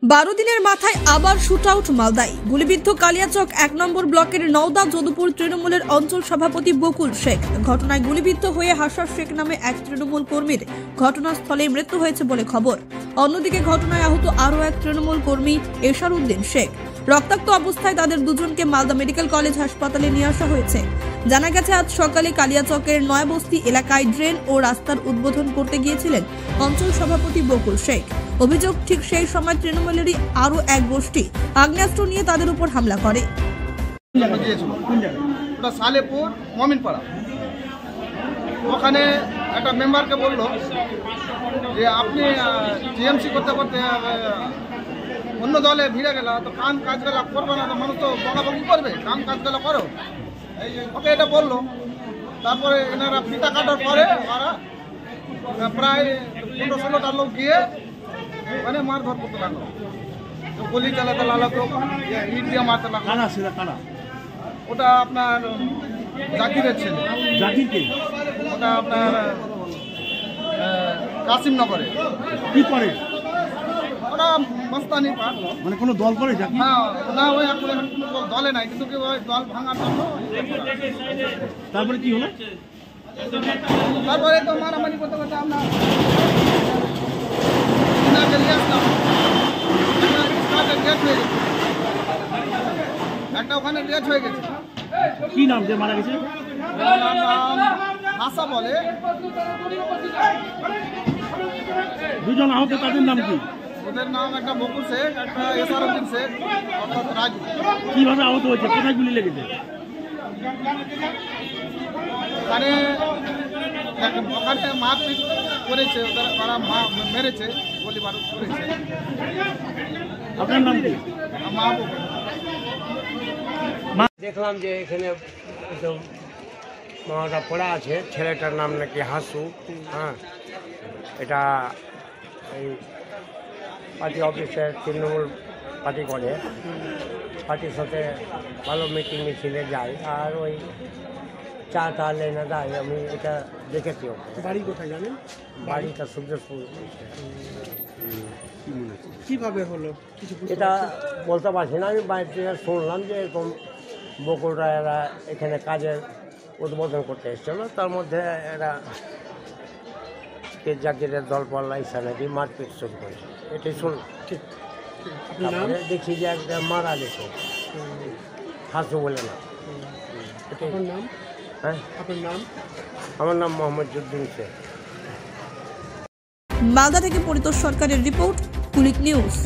12 দিনের মাথায় আবার শুট আউট মালদায়। গুলিবিদ্ধ কালিয়াচক 1 নম্বর ব্লকের নওদা যদুপুর তৃণমূলের অঞ্চল সভাপতি বকুল শেখ। ঘটনায় গুলিবিদ্ধ হয়ে হাসার শেখ নামে এক তৃণমূল কর্মীর ঘটনাস্থলে মৃত্যু হয়েছে বলে খবর। অন্যদিকে ঘটনায় আহত আরও এক তৃণমূল কর্মী এশার উদ্দিন শেখ। রক্তাক্ত অবস্থায় তাদের দুজনকে মালদা মেডিকেল কলেজ হাসপাতালে নিয়ে আসা হয়েছে। জানা গেছে, আজ সকালে কালিয়াচকের নয়াবস্তি এলাকায় ড্রেন ও রাস্তার উদ্বোধন করতে গিয়েছিলেন অঞ্চল সভাপতি বকুল শেখ। অভিযোগ, ঠিক সেই সময় তৃণমূলেরই আরও এক গোষ্ঠী আগ্নেয়াস্ত্র নিয়ে তাদের উপর হামলা করে। সালেপুর মমিনপাড়া, ওখানে একটা মেম্বারকে বললো যে আপনি টিএমসি করতে করতে অন্য দলে ভিড়ে গেল, তো কাম কাজগুলো করবো না, তো মানুষ তো বকাবকি করবে, কাম কাজগুলো করো, ওকে এটা বললো। তারপরে এনারা ফিতা কাটার পরে ওরা প্রায় 15-16টা লোক গিয়ে মানে মারধর করতে লাগলো, গুলি চালাতে লাগলো, ইট দিয়ে মারতে লাগলো। ওটা আপনার জাকিরের ছেলে। জাকিরকে? ওটা আপনার কাসিমনগরে। কি করে ওরা? মস্তানি পাঠ। মানে কোনো দল করে জাকির? হ্যাঁ, না ওই এখন কোনো দলে নাই, কিন্তু কি ওই দল ভাঙার জন্য। তারপরে কি হলো? তারপরে তো মারামারি করতে করতে আমরা নিয়ে আসলাম। একটা ওখানে ডেট হয়ে গেছে। কি নাম যে মারা গেছে? হাসা বলে। দুজন আহত, তাদের নাম কি? ওদের নাম একটা বকুল শেখ, একটা এশার উদ্দিন শেখ, অর্থাৎ রাজু। কিভাবে আহত হয়েছে? কোথায় গুলি লেগেছে? ওখানে মারপিট করেছে, ওরা মেরেছে, গুলি বারুদ করেছে। আপনার নাম কি? দেখলাম যে এখানে মামাটা পড়া আছে, ছেলেটার নাম নাকি হাসু। হ্যাঁ, এটা এই পার্টি অফিসের তৃণমূল পার্টি করে, পার্টির সাথে ভালো মিটিং মিছিলে যায়, আর ওই চা টা লেনে দেয়। আমি এটা দেখেছি। বাড়ি কোথায় জানেন? বাড়িটা সুখদেবপুর। কিভাবে হলো কিছু এটা বলতে পারছি না, আমি বাইরে থেকে শুনলাম যে এরকম বকুলরা এরা এখানে কাজের উদ্বোধন করতে এসেছিলো, তার মধ্যে এরা জাকিরের দল পাল্লা ইসা নাকি মারপিট শুরু করেছে, এটাই শুনলাম। ঠিক, তারপরে দেখি যে একটা মারা গেছে, হাসু বলে না। আপনার নাম? হ্যাঁ, আপনার নাম? আমার নাম মোহাম্মদ উদ্দিন শেখ। মালদা থেকে পরিতোষ সরকারের রিপোর্ট, কুলিক নিউজ।